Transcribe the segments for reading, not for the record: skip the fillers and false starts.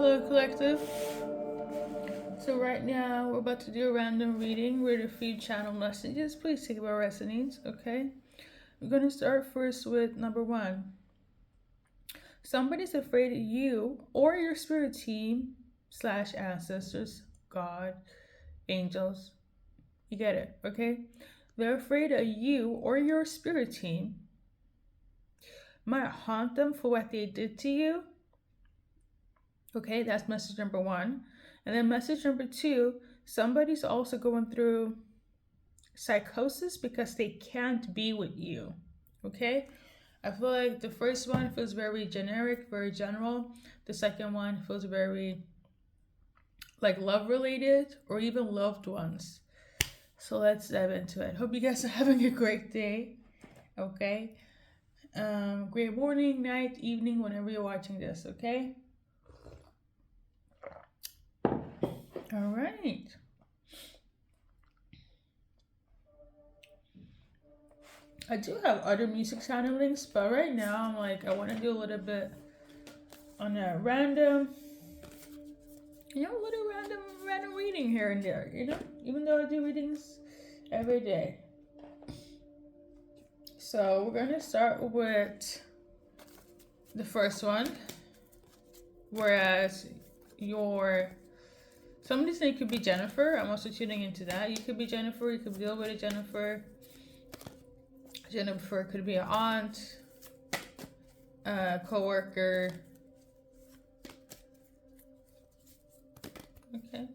Hello, collective. So right now we're about to do a random reading. We're to feed channel messages. Please take what resonates, okay? We're going to start first with number 1. Somebody's afraid of you or your spirit team / ancestors, God, angels. You get it, okay? They're afraid of you or your spirit team might haunt them for what they did to you. Okay, that's message number 1. And then message number 2, somebody's also going through psychosis because they can't be with you. Okay? I feel like the first one feels very generic, very general. The second one feels very like love related or even loved ones. So let's dive into it. Hope you guys are having a great day. Okay? Great morning, night, evening, whenever you're watching this, okay? All right. I do have other music channelings, but right now I'm like, I want to do a little bit on a random, a little random reading here and there, even though I do readings every day. So we're going to start with the first one, whereas somebody's name could be Jennifer. I'm also tuning into that. You could be Jennifer, you could deal with a Jennifer. Jennifer could be an aunt, a co-worker. Okay.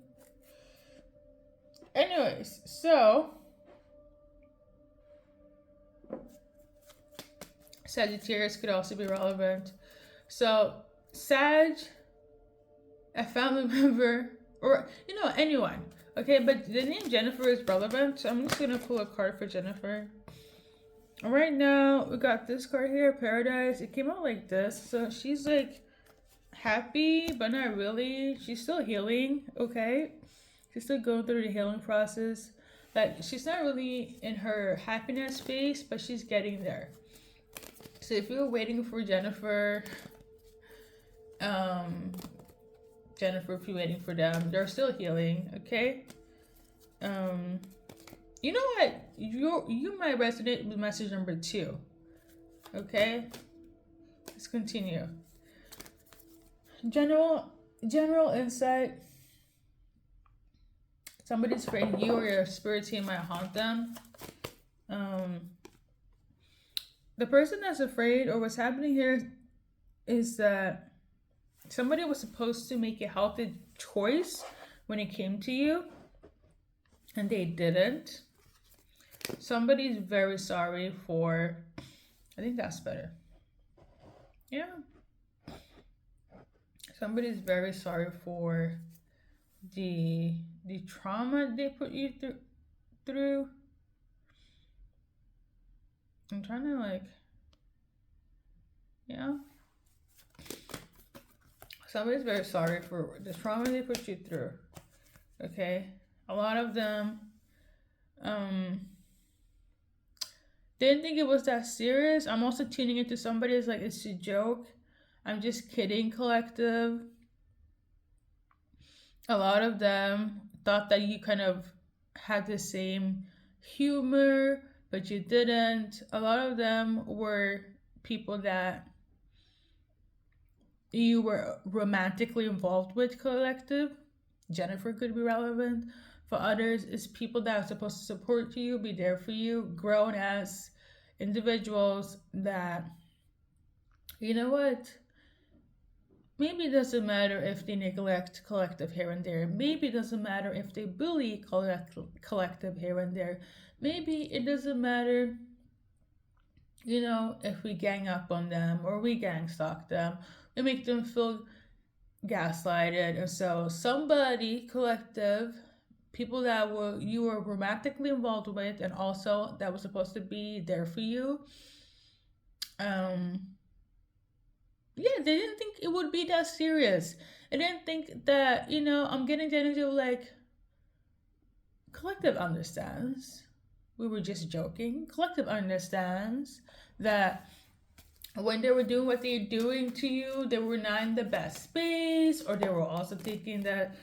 Anyways, so Sagittarius could also be relevant. So Sag, a family member, or anyone. Okay, but the name Jennifer is relevant, so I'm just gonna pull a card for Jennifer. Right now, we got this card here, Paradise. It came out like this. So she's like happy, but not really. She's still healing, okay? She's still going through the healing process. Like, she's not really in her happiness phase, but she's getting there. So if you're waiting for Jennifer, if you're waiting for them, they're still healing, okay? You know what? You might resonate with message number 2. Okay? Let's continue. General insight. Somebody's afraid you or your spirit team might haunt them. The person that's afraid, or what's happening here, is that somebody was supposed to make a healthy choice when it came to you, and they didn't. Somebody's very sorry for, I think that's better. Yeah. Somebody's very sorry for the trauma they put you through. I'm trying to somebody's very sorry for the trauma they put you through. Okay. A lot of them didn't think it was that serious. I'm also tuning into somebody's like, it's a joke. I'm just kidding, collective. A lot of them thought that you kind of had the same humor, but you didn't. A lot of them were people that you were romantically involved with, collective. Jennifer could be relevant. For others, it's people that are supposed to support you, be there for you, grown as individuals that, you know what? Maybe it doesn't matter if they neglect collective here and there. Maybe it doesn't matter if they bully collective here and there. Maybe it doesn't matter, if we gang up on them or we gang stalk them. We make them feel gaslighted. And so somebody, collective, people that you were romantically involved with, and also that was supposed to be there for you, they didn't think it would be that serious. I didn't think that, I'm getting into like, collective understands we were just joking. Collective understands that when they were doing what they're doing to you, they were not in the best space, or they were also thinking that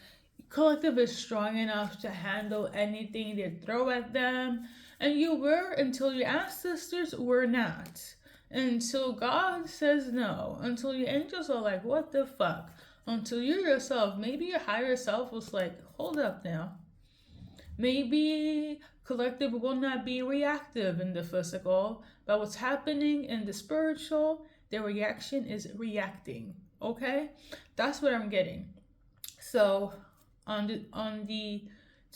collective is strong enough to handle anything they throw at them. And you were, until your ancestors were not. Until God says no. Until your angels are like, what the fuck? Until you yourself, maybe your higher self was like, hold up now. Maybe collective will not be reactive in the physical, but what's happening in the spiritual, their reaction is reacting. Okay? That's what I'm getting. So on the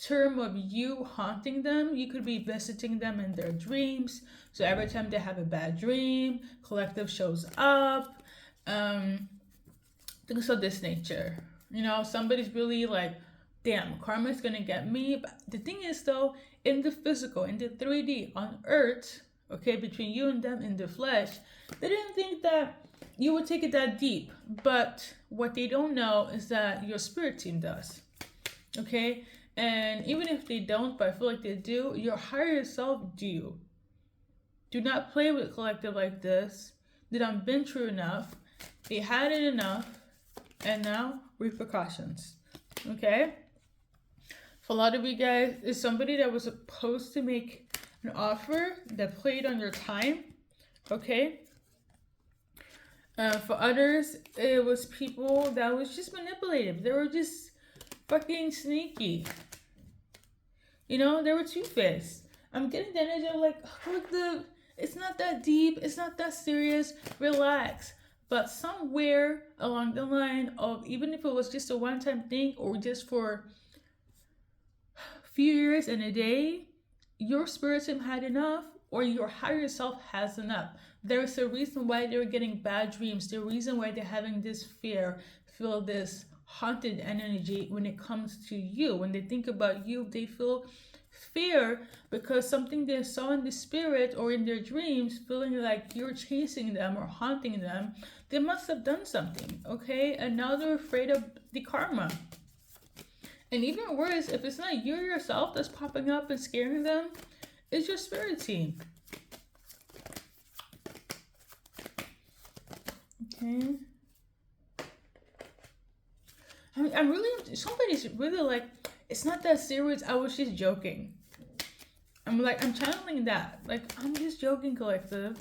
term of you haunting them, you could be visiting them in their dreams. So every time they have a bad dream, collective shows up. Things of this nature. You know, somebody's really like, damn, karma's gonna get me. But the thing is though, in the physical, in the 3D, on earth, okay, between you and them in the flesh, they didn't think that you would take it that deep. But what they don't know is that your spirit team does. Okay? And even if they don't, but I feel like they do, your higher self do. Do not play with collective like this. They done been through enough. They had it enough. And now, repercussions. Okay? For a lot of you guys, it's somebody that was supposed to make an offer that played on your time. Okay? For others, it was people that was just manipulative. They were just fucking sneaky. You know, they were two-faced. I'm getting the energy of like, look, it's not that deep. It's not that serious. Relax. But somewhere along the line of, even if it was just a one-time thing or just for a few years and a day, your spirit team had enough, or your higher self has enough. There's a reason why they're getting bad dreams. The reason why they're having this fear, feel this haunted energy when it comes to you. When they think about you, they feel fear because something they saw in the spirit or in their dreams, feeling like you're chasing them or haunting them. They must have done something, okay? And now they're afraid of the karma. And even worse, if it's not you yourself that's popping up and scaring them, it's your spirit team. Okay. I'm really, somebody's really like, it's not that serious, I was just joking. I'm channeling that. Like, I'm just joking, collective.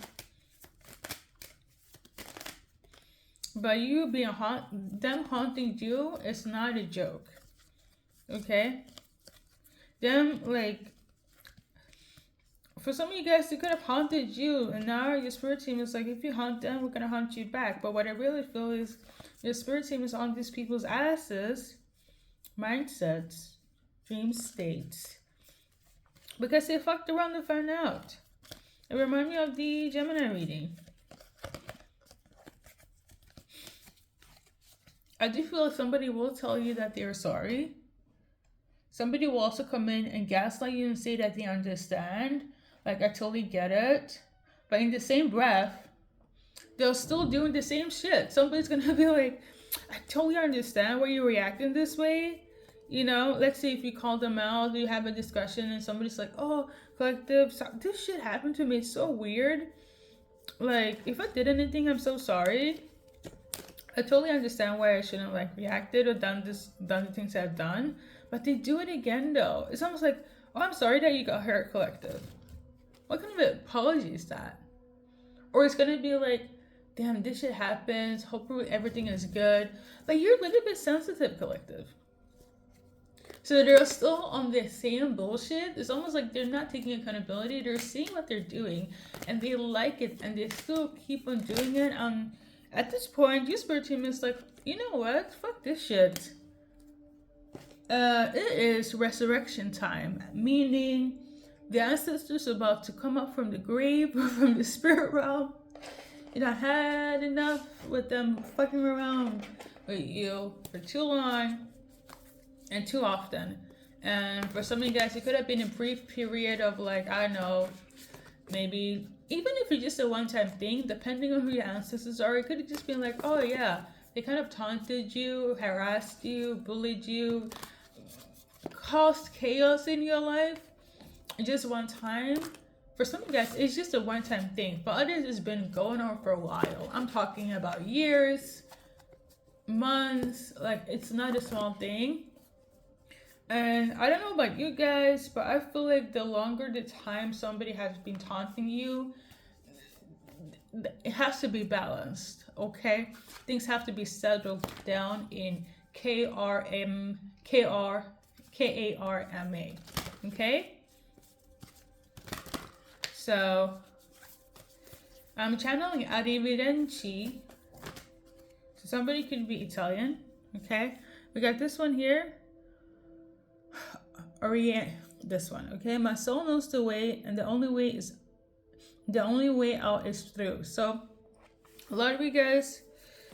But you being them haunting you is not a joke. Okay? Them, like, for some of you guys, they could have haunted you, and now your spirit team is like, if you haunt them, we're gonna haunt you back. But what I really feel is your spirit team is on these people's asses, mindsets, dream states, because they fucked around to find out. It reminds me of the Gemini reading. I do feel like somebody will tell you that they're sorry. Somebody will also come in and gaslight you and say that they understand. Like, I totally get it. But in the same breath, they're still doing the same shit. Somebody's gonna be like, I totally understand why you're reacting this way. You know, let's say if you call them out, you have a discussion and somebody's like, oh, collective, this shit happened to me. It's so weird. Like, if I did anything, I'm so sorry. I totally understand why I shouldn't like reacted or done the things I've done. But they do it again though. It's almost like, oh, I'm sorry that you got hurt, collective. What kind of apology is that? Or it's gonna be like, damn, this shit happens. Hopefully everything is good. Like, you're a little bit sensitive, collective. So they're still on the same bullshit. It's almost like they're not taking accountability. They're seeing what they're doing and they like it and they still keep on doing it. At this point, your spirit team is like, you know what? Fuck this shit. It is resurrection time, meaning the ancestors are about to come up from the grave or from the spirit realm. You know, had enough with them fucking around with you for too long and too often. And for some of you guys, it could have been a brief period of like, I don't know, maybe, even if it's just a one-time thing, depending on who your ancestors are, it could have just been like, oh yeah, they kind of taunted you, harassed you, bullied you, caused chaos in your life just one time for some of you guys, it's just a one-time thing. For others, it's been going on for a while. I'm talking about years, months. Like, it's not a small thing. And I don't know about you guys, but I feel like the longer the time somebody has been taunting you, it has to be balanced, okay? Things have to be settled down in Karma, okay? So I'm channeling Arrivederci. So somebody could be Italian, okay? We got this one here. This one, okay? My soul knows the way, and the only way out is through. So a lot of you guys,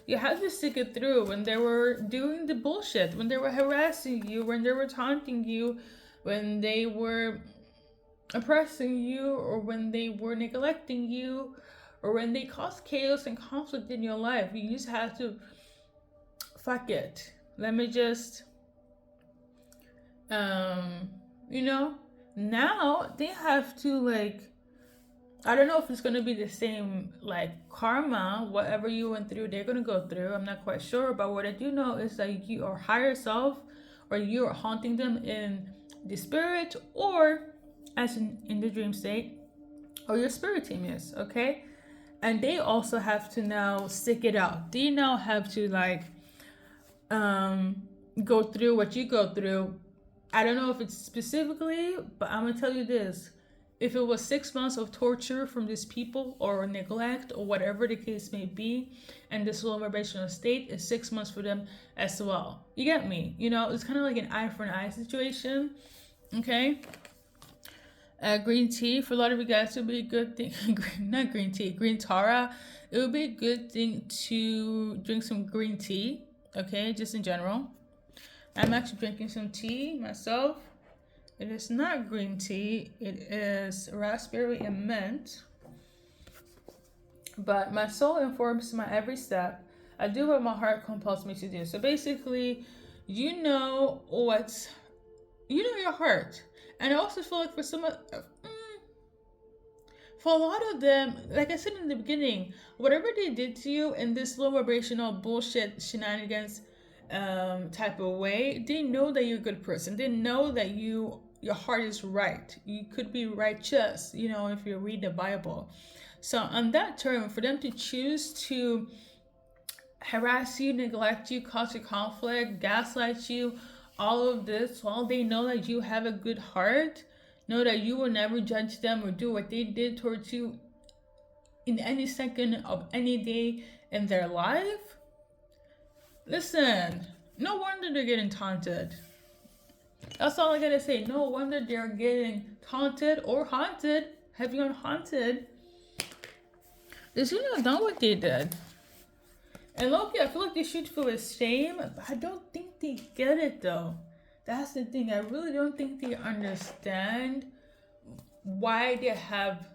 you had to stick it through when they were doing the bullshit, when they were harassing you, when they were taunting you, when they were oppressing you, or when they were neglecting you, or when they caused chaos and conflict in your life. You just have to, fuck it. Let me just, now they have to, like, I don't know if it's going to be the same, like, karma, whatever you went through, they're going to go through. I'm not quite sure, but what I do know is that you are higher self, or you are haunting them in the spirit, or as in the dream state, or your spirit team is, okay? And they also have to now stick it out. They now have to, like, go through what you go through. I don't know if it's specifically, but I'm going to tell you this. If it was 6 months of torture from these people, or neglect, or whatever the case may be, and this low vibrational state is 6 months for them as well. You get me? It's kind of like an eye for an eye situation. Okay? Green tea, for a lot of you guys, it would be a good thing. Not green tea, green Tara. It would be a good thing to drink some green tea. Okay? Just in general. I'm actually drinking some tea myself. It is not green tea. It is raspberry and mint. But my soul informs my every step. I do what my heart compels me to do. So basically, you know your heart. And I also feel like for a lot of them, like I said in the beginning, whatever they did to you in this low vibrational bullshit shenanigans type of way, they know that you're a good person. They know that your heart is right. You could be righteous, if you read the Bible. So on that term, for them to choose to harass you, neglect you, cause you conflict, gaslight you, all of this, while they know that you have a good heart, know that you will never judge them or do what they did towards you in any second of any day in their life. Listen, no wonder they're getting taunted. That's all I gotta say. No wonder they're getting taunted or haunted. Heavy on haunted. They should have done what they did. And Loki, I feel like they should feel ashamed, but I don't think they get it though. That's the thing. I really don't think they understand why they have.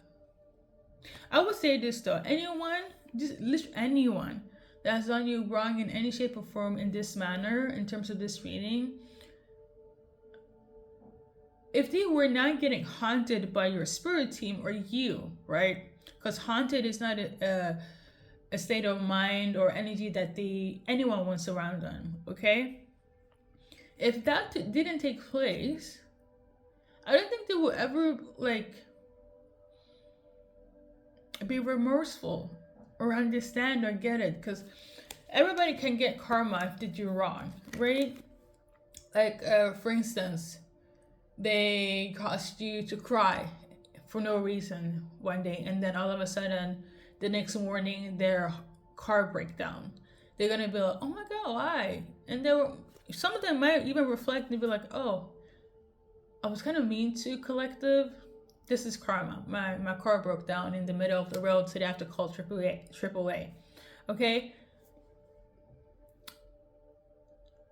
I would say this though. Anyone, just literally anyone that's done you wrong in any shape or form in this manner, in terms of this reading, if they were not getting haunted by your spirit team or you, right? Because haunted is not a state of mind or energy that anyone wants around them, okay? If that didn't take place, I don't think they will ever, be remorseful or understand or get it, because everybody can get karma if they do wrong, right? For instance, they caused you to cry for no reason one day, and then all of a sudden the next morning their car breakdown. They're gonna be like, oh my god, why? And some of them might even reflect and be like, oh, I was kind of mean to collective. This is karma. My car broke down in the middle of the road, so they have to call AAA. Okay?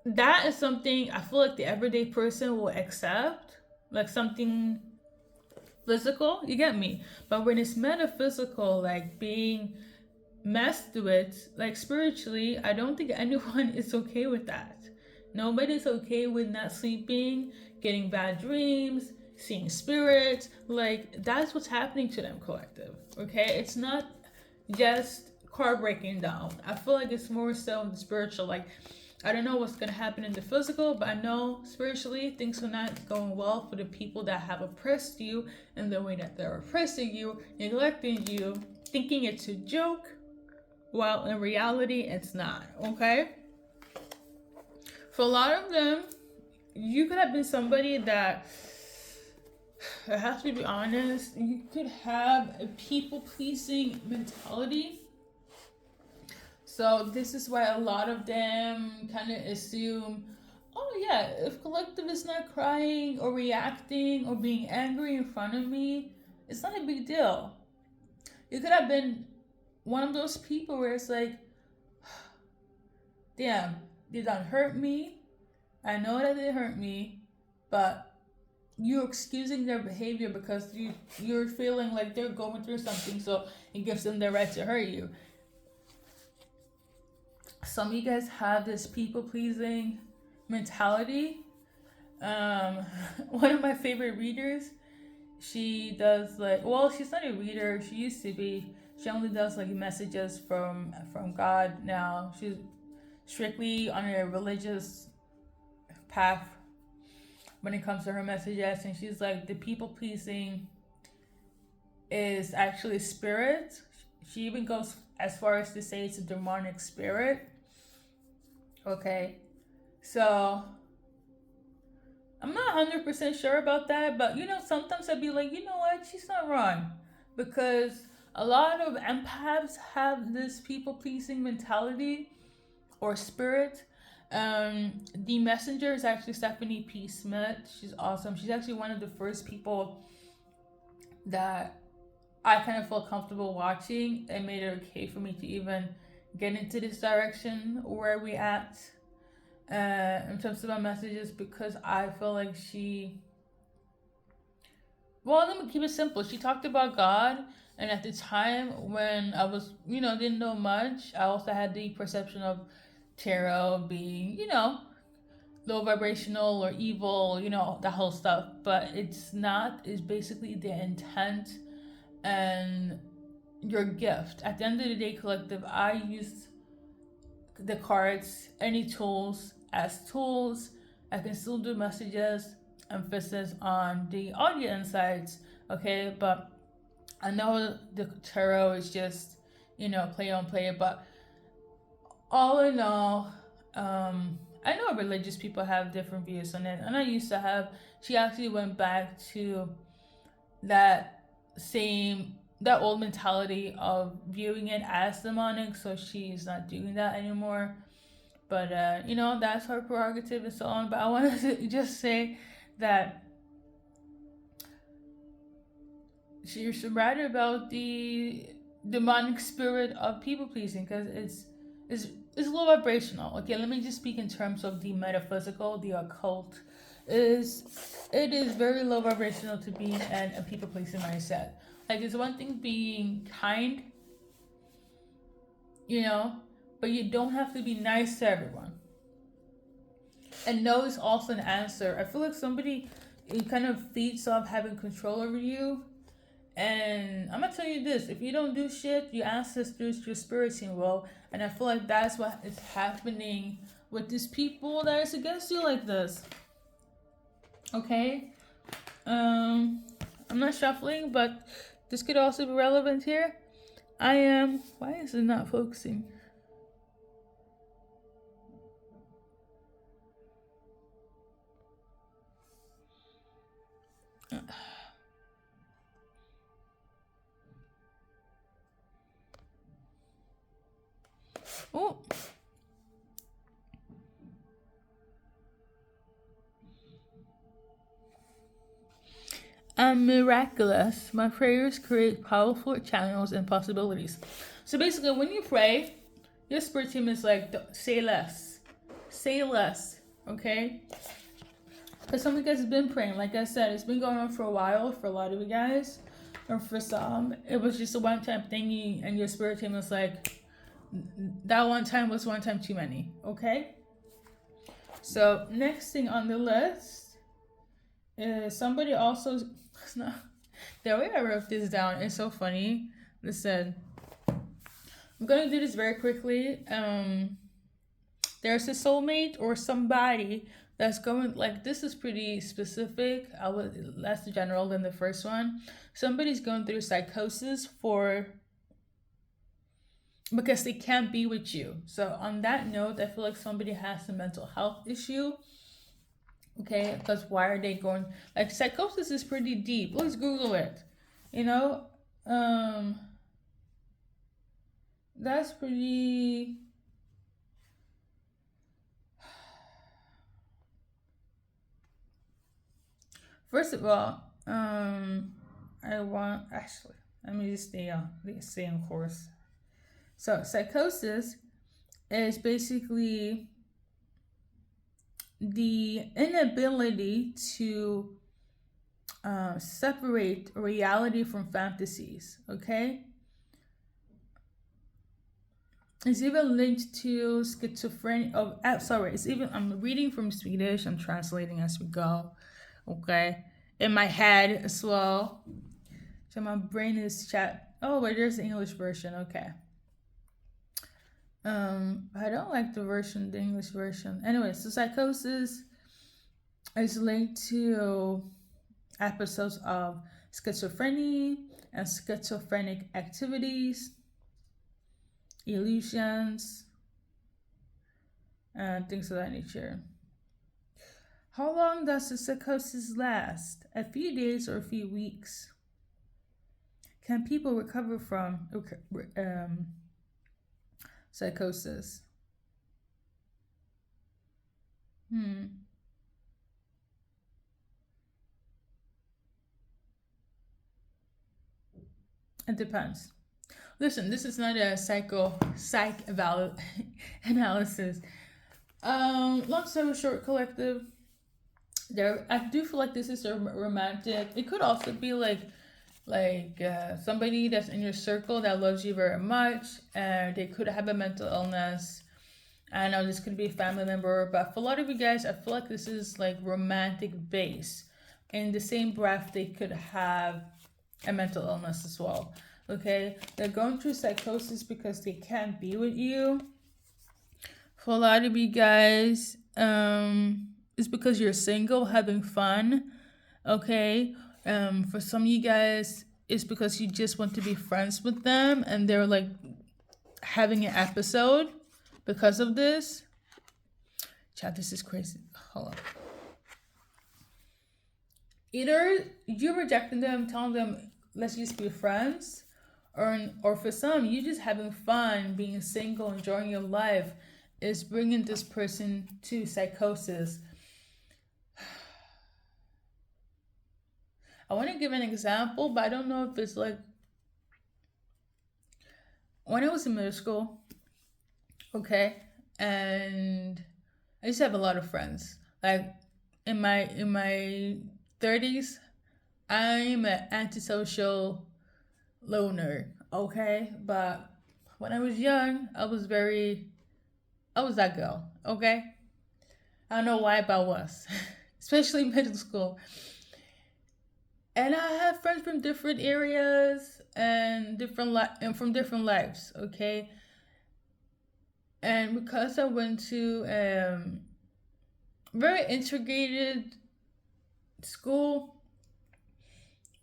That is something I feel like the everyday person will accept, like something physical, you get me? But when it's metaphysical, like being messed with, like spiritually, I don't think anyone is okay with that. Nobody's okay with not sleeping, getting bad dreams, seeing spirits. Like, that's what's happening to them, collective. Okay? It's not just car breaking down. I feel like it's more so in the spiritual. Like, I don't know what's going to happen in the physical, but I know spiritually things are not going well for the people that have oppressed you, and the way that they're oppressing you, neglecting you, thinking it's a joke, while in reality it's not. Okay? For a lot of them, you could have been somebody that, I have to be honest, you could have a people-pleasing mentality. So this is why a lot of them kind of assume, oh yeah, if collective is not crying or reacting or being angry in front of me, it's not a big deal. You could have been one of those people where it's like, damn, they done hurt me. I know that they hurt me, but you're excusing their behavior because you're feeling like they're going through something, so it gives them the right to hurt you. Some of you guys have this people-pleasing mentality. One of my favorite readers, she does like, well, she's not a reader, she used to be. She only does like messages from God now. She's strictly on a religious path when it comes to her messages, and she's like, the people-pleasing is actually spirit. She even goes as far as to say it's a demonic spirit. Okay, so I'm not 100% sure about that, but sometimes I'd be like, you know what, she's not wrong, because a lot of empaths have this people-pleasing mentality or spirit. The messenger is actually Stephanie P. Smith. She's awesome. She's actually one of the first people that I kind of felt comfortable watching. It made it okay for me to even get into this direction where we at in terms of my messages, because I feel like let me keep it simple. She talked about God, and at the time when I was, didn't know much, I also had the perception of tarot being, low vibrational or evil, that whole stuff. But it's not. It's basically the intent and your gift. At the end of the day, collective, I use the cards, any tools as tools. I can still do messages, emphasis on the audio insights, okay? But I know the tarot is just, play on play, but all in all, I know religious people have different views on it, and I used to have. She actually went back to that old mentality of viewing it as demonic, so she's not doing that anymore. But that's her prerogative and so on. But I wanted to just say that she should write about the demonic spirit of people pleasing, because it's low vibrational. Okay, let me just speak in terms of the metaphysical, the occult. It is very low vibrational to be in a people pleasing mindset. Like, it's one thing being kind, but you don't have to be nice to everyone. And no is also an answer. I feel like somebody, it kind of feeds off having control over you. And I'm gonna tell you this: if you don't do shit, your ancestors, your spirit team will. And I feel like that's what is happening with these people that is against you like this. Okay? I'm not shuffling, but this could also be relevant here. Why is it not focusing? Oh. I'm miraculous. My prayers create powerful channels and possibilities. So basically, when you pray, your spirit team is like, say less. Say less, okay? Because some of you guys have been praying. Like I said, it's been going on for a while for a lot of you guys. Or for some, it was just a one-time thingy, and your spirit team was like, that one time was one time too many, okay? So next thing on the list Somebody also, the way I wrote this down is so funny. Listen, I'm gonna do this very quickly. There's a soulmate or somebody that's going, like, this is pretty specific. I would less general than the first one. Somebody's going through psychosis for because they can't be with you. So on that note, I feel like somebody has a mental health issue. Okay, because why are they going, like, psychosis is pretty deep. Let's Google it. You know, um, that's pretty. First of all, I want actually let me just stay on course. So psychosis is basically the inability to separate reality from fantasies. Okay, it's even linked to schizophrenia. Oh, sorry. It's even. I'm reading from Swedish. I'm translating as we go. Okay, in my head as well. So my brain is chat. Oh, but there's the English version. Okay. I don't like the English version. Anyway, so psychosis is linked to episodes of schizophrenia and schizophrenic activities, illusions, and things of that nature. How long does the psychosis last? A few days or a few weeks? Can people recover from psychosis? It depends. Listen, this is not a psych analysis. Long story short, collective. There, I do feel like this is a romantic. It could also be like somebody that's in your circle that loves you very much, and they could have a mental illness. I know this could be a family member, but for a lot of you guys, I feel like this is like romantic base. In the same breath, they could have a mental illness as well. Okay, they're going through psychosis because they can't be with you. For a lot of you guys, it's because you're single, having fun. Okay, for some of you guys, it's because you just want to be friends with them, and they're like having an episode because of this. Chat, this is crazy. Hold on. Either you're rejecting them, telling them, let's just be friends, or for some, you just having fun, being single, enjoying your life, is bringing this person to psychosis. I want to give an example, but I don't know if it's like when I was in middle school, okay, and I used to have a lot of friends. Like in my 30s, I'm an antisocial loner, okay? But when I was young, I was that girl, okay? I don't know why, but I was, especially middle school. And I have friends from different areas and from different lives, okay? And because I went to very integrated school,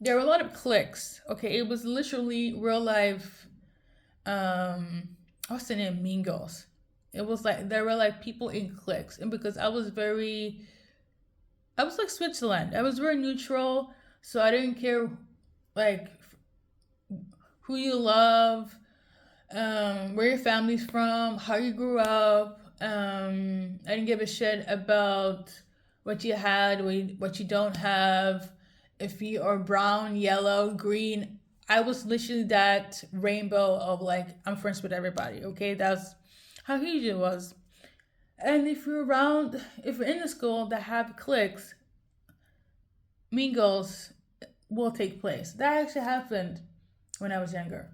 there were a lot of cliques. Okay, it was literally real life. What's the name? Mean Girls. It was like there were like people in cliques, and because I was like Switzerland. I was very neutral, so I didn't care like who you love, where your family's from, how you grew up. I didn't give a shit about what you had, what you don't have, if you are brown, yellow, green. I was literally that rainbow of like, I'm friends with everybody, okay? That's how huge it was. And if you're in a school that have cliques, mean girls will take place. That actually happened when I was younger.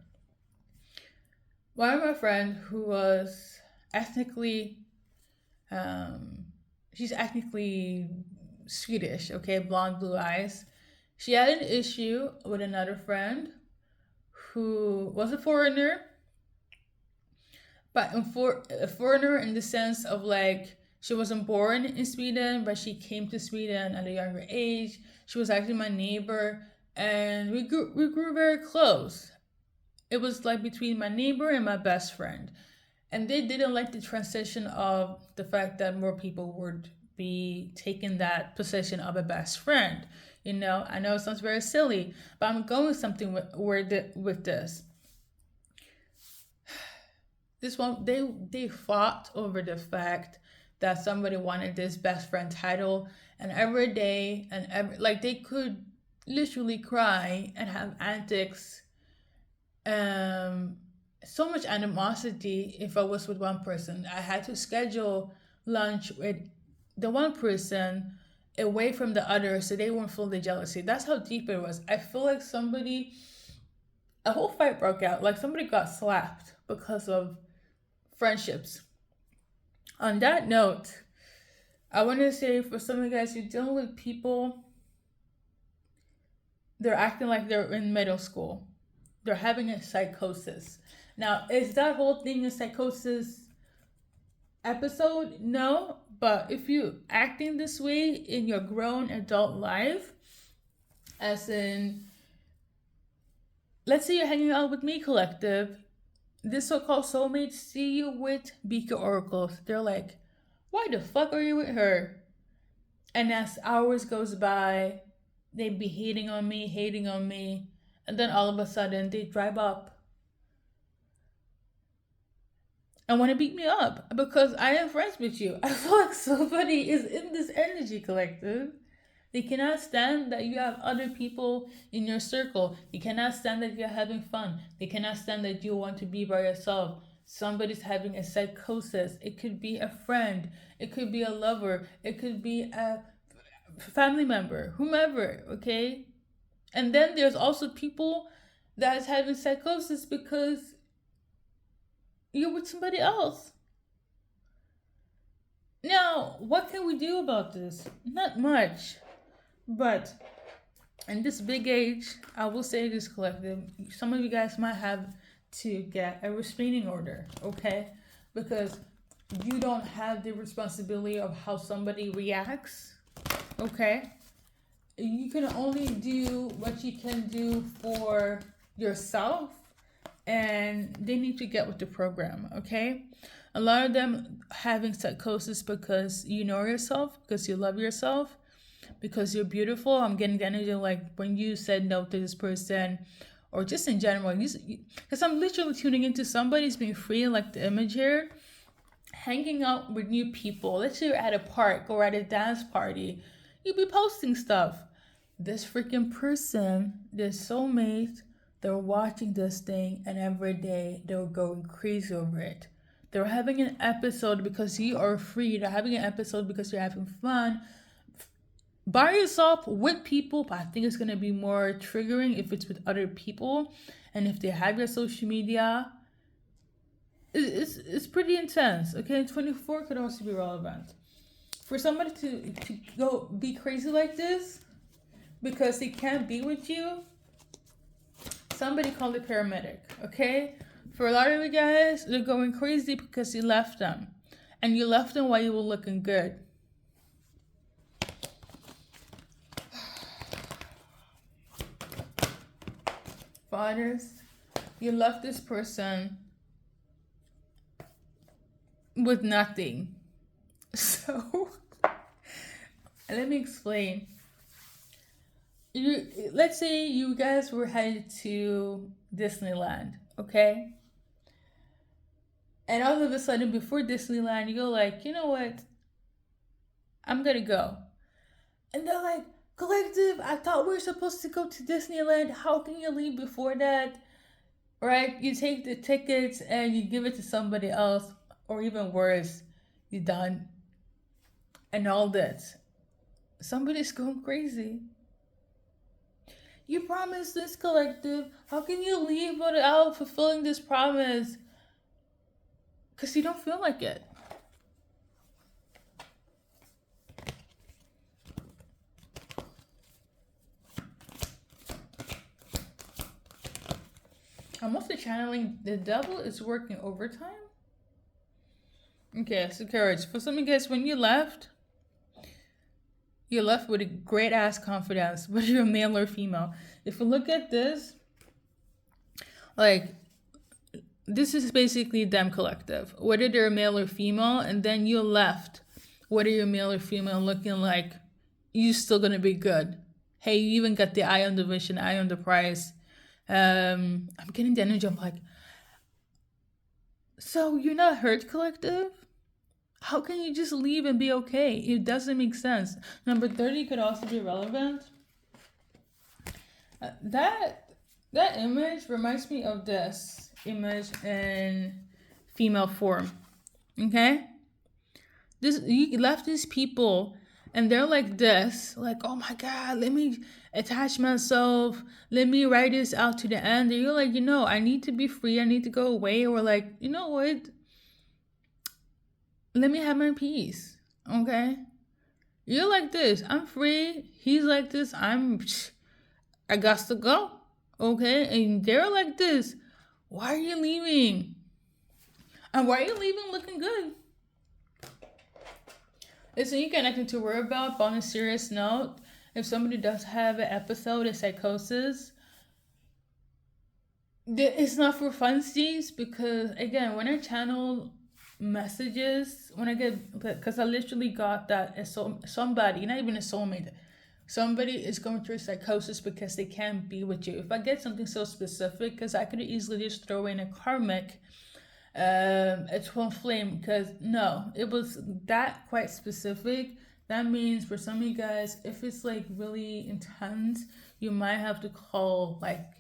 One of my friends who was ethnically, she's ethnically Swedish, okay, blonde, blue eyes. She had an issue with another friend who was a foreigner, but a foreigner in the sense of like she wasn't born in Sweden, but she came to Sweden at a younger age. She was actually my neighbor, and we grew very close. It was like between my neighbor and my best friend, and they didn't like the transition of the fact that more people would be taking that position of a best friend. I know it sounds very silly, but I'm going something with this. This one, they fought over the fact that somebody wanted this best friend title, and every day and like they could literally cry and have antics, um so much animosity. If I was with one person, I had to schedule lunch with the one person away from the other so they won't feel the jealousy. That's how deep it was. I feel like a whole fight broke out, like somebody got slapped because of friendships. On that note, I want to say for some of you guys, you're dealing with people, they're acting like they're in middle school. They're having a psychosis. Now, is that whole thing a psychosis episode? No, but if you acting this way in your grown adult life, as in, let's say you're hanging out with me, collective, this so-called soulmates see you with Beaker oracles. They're like, why the fuck are you with her? And as hours goes by, they be hating on me, and then all of a sudden they drive up and want to beat me up because I am friends with you. I feel like somebody is in this energy, collective. They cannot stand that you have other people in your circle. They cannot stand that you're having fun. They cannot stand that you want to be by yourself. Somebody's having a psychosis. It could be a friend. It could be a lover. It could be a family member, whomever, okay? And then there's also people that's having psychosis because you're with somebody else. Now, what can we do about this? Not much. But in this big age, I will say this, collective, some of you guys might have to get a restraining order, okay? Because you don't have the responsibility of how somebody reacts, okay? You can only do what you can do for yourself, and they need to get with the program, okay? A lot of them having psychosis because you know yourself, because you love yourself, because you're beautiful. I'm getting the energy like when you said no to this person, or just in general, because I'm literally tuning into somebody's being free, like the image here, hanging out with new people. Let's say you're at a park or at a dance party, you'll be posting stuff. This freaking person, this soulmate, they're watching this thing, and every day they're going crazy over it. They're having an episode because you are free. They're having an episode because you're having fun. By yourself, with people, but I think it's going to be more triggering if it's with other people. And if they have your social media, it's pretty intense. Okay, 24 could also be relevant. For somebody to go be crazy like this because they can't be with you, somebody call the paramedic, okay? For a lot of you guys, they're going crazy because you left them. And you left them while you were looking good. Fathers, you left this person with nothing. So, let me explain. Let's say you guys were headed to Disneyland, okay? And all of a sudden, before Disneyland, you go like, you know what? I'm gonna go. And they're like, collective, I thought we were supposed to go to Disneyland. How can you leave before that? Right? You take the tickets and you give it to somebody else, or even worse, you done. And all that. Somebody's going crazy. You promised this, collective. How can you leave without fulfilling this promise? Because you don't feel like it. I'm also channeling the devil is working overtime. Okay, so courage. For some of you guys, when you're left with a great ass confidence, whether you're male or female. If you look at this, like, this is basically them collective, whether they're male or female, and then you're left, whether you're male or female, looking like you're still gonna be good. Hey, you even got the eye on the vision, eye on the prize. I'm getting the energy. I'm like, so you're not hurt, collective? How can you just leave and be okay? It doesn't make sense. Number 30 could also be relevant. That image reminds me of this image in female form. Okay? You left these people and they're like this, like, oh my God, let me attach myself, let me write this out to the end. And you're like, I need to be free, I need to go away. Or like, you know what? Let me have my peace. Okay? You're like this, I'm free. He's like this, I got to go. Okay? And they're like this. Why are you leaving? And why are you leaving looking good? Listen, you got nothing to worry about. But on a serious note, if somebody does have an episode of psychosis, it's not for funsies, because again, when I channel messages, because I literally got that as somebody, not even a soulmate, somebody is going through psychosis because they can't be with you. If I get something so specific, because I could easily just throw in a karmic, a twin flame, because no, it was that quite specific. That means for some of you guys, if it's like really intense, you might have to call like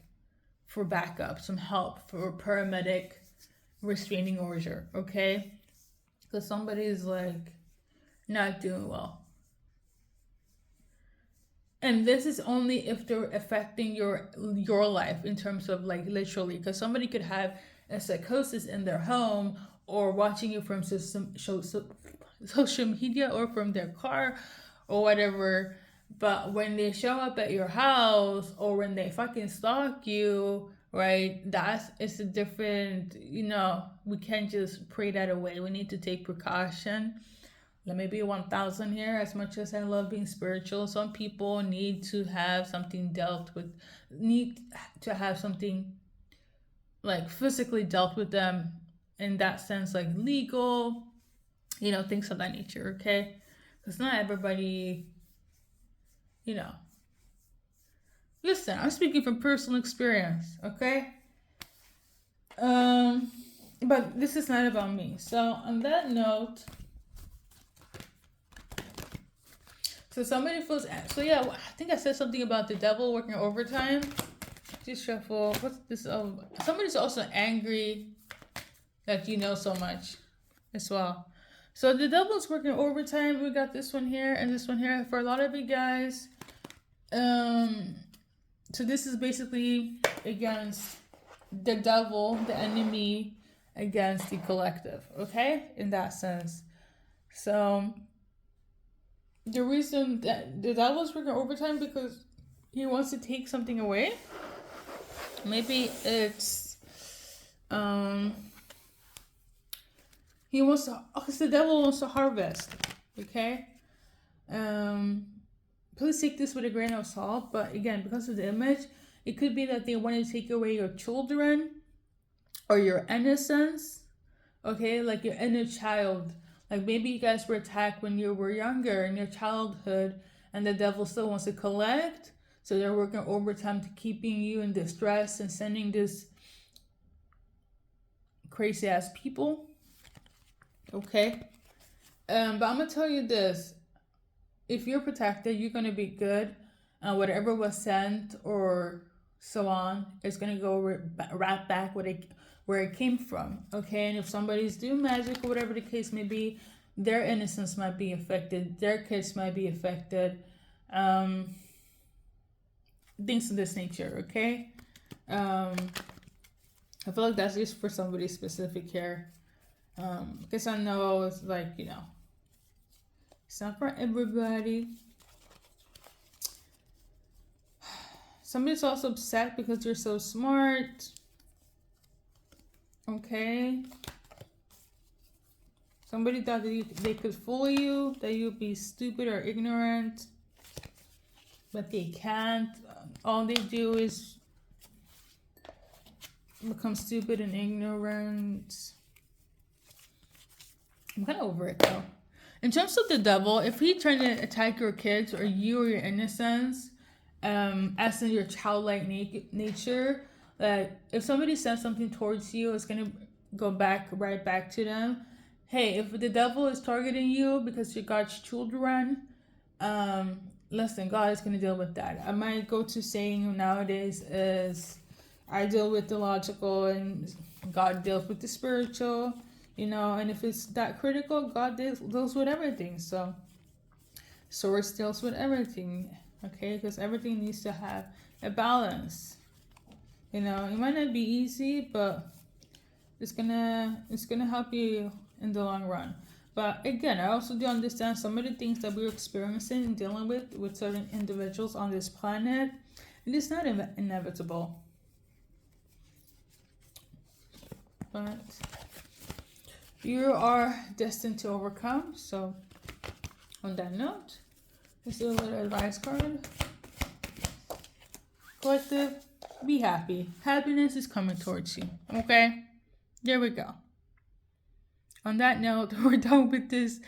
for backup, some help for a paramedic restraining order, okay? Because somebody's like not doing well. And this is only if they're affecting your life in terms of like literally, because somebody could have a psychosis in their home or watching you from social media or from their car or whatever. But when they show up at your house or when they fucking stalk you, right, it's a different, we can't just pray that away. We need to take precaution. Let me be 1,000 here. As much as I love being spiritual, some people need to have something like physically dealt with them, in that sense, like legal, things of that nature, okay? Because not everybody, listen, I'm speaking from personal experience, okay? But this is not about me. So on that note, so somebody feels, so yeah, I think I said something about the devil working overtime. Just shuffle. What's this? Somebody's also angry that you know so much as well. So the devil's working overtime. We got this one here and this one here for a lot of you guys. So this is basically against the devil, the enemy, against the collective, okay? In that sense. So the reason that the devil's working overtime, because he wants to take something away. Maybe it's he wants to, because the devil wants to harvest, okay? Please take this with a grain of salt, but again, because of the image, it could be that they want to take away your children or your innocence, okay? Like your inner child. Like maybe you guys were attacked when you were younger in your childhood, and the devil still wants to collect. So they're working overtime to keeping you in distress and sending this crazy ass people. Okay. But I'm going to tell you this. If you're protected, you're going to be good. Whatever was sent or so on, it's going to go right back where it came from. Okay. And if somebody's doing magic or whatever the case may be, their innocence might be affected. Their kids might be affected. Things of this nature, okay? I feel like that's just for somebody specific here. Because I know it's like, it's not for everybody. Somebody's also upset because you're so smart. Okay? Somebody thought that they could fool you, that you'd be stupid or ignorant, but they can't. All they do is become stupid and ignorant. I'm kind of over it though. In terms of the devil, if he trying to attack your kids or you or your innocence, as in your childlike nature, that if somebody says something towards you, it's gonna go right back to them. Hey, if the devil is targeting you because you're God's children, listen, God is gonna deal with that. My go-to saying nowadays is, I deal with the logical and God deals with the spiritual. And if it's that critical, God deals with everything. So, Source deals with everything, okay? Because everything needs to have a balance. It might not be easy, but it's gonna help you in the long run. But again, I also do understand some of the things that we're experiencing and dealing with certain individuals on this planet. It is not inevitable. But you are destined to overcome. So, on that note, let's do a little advice card. Collective, be happy. Happiness is coming towards you. Okay? There we go. On that note, we're done with this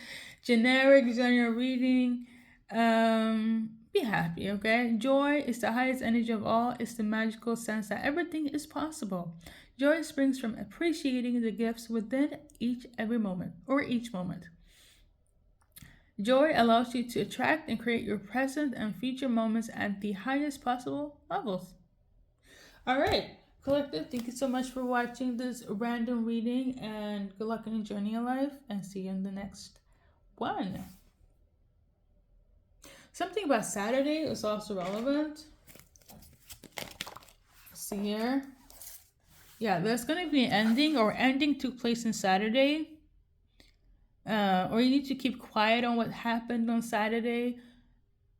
generic general reading. Be happy, okay? Joy is the highest energy of all. It's the magical sense that everything is possible. Joy springs from appreciating the gifts within each moment. Joy allows you to attract and create your present and future moments at the highest possible levels. All right, collective, thank you so much for watching this random reading, and good luck in your journey in life, and see you in the next one. Something about Saturday is also relevant. See here. Yeah, there's going to be an ending, or ending took place on Saturday. Or you need to keep quiet on what happened on Saturday.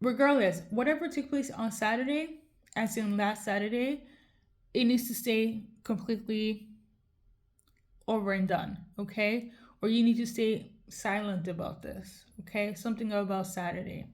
Regardless, whatever took place on Saturday, as in last Saturday, it needs to stay completely over and done, okay? Or you need to stay silent about this, okay? Something about Saturday.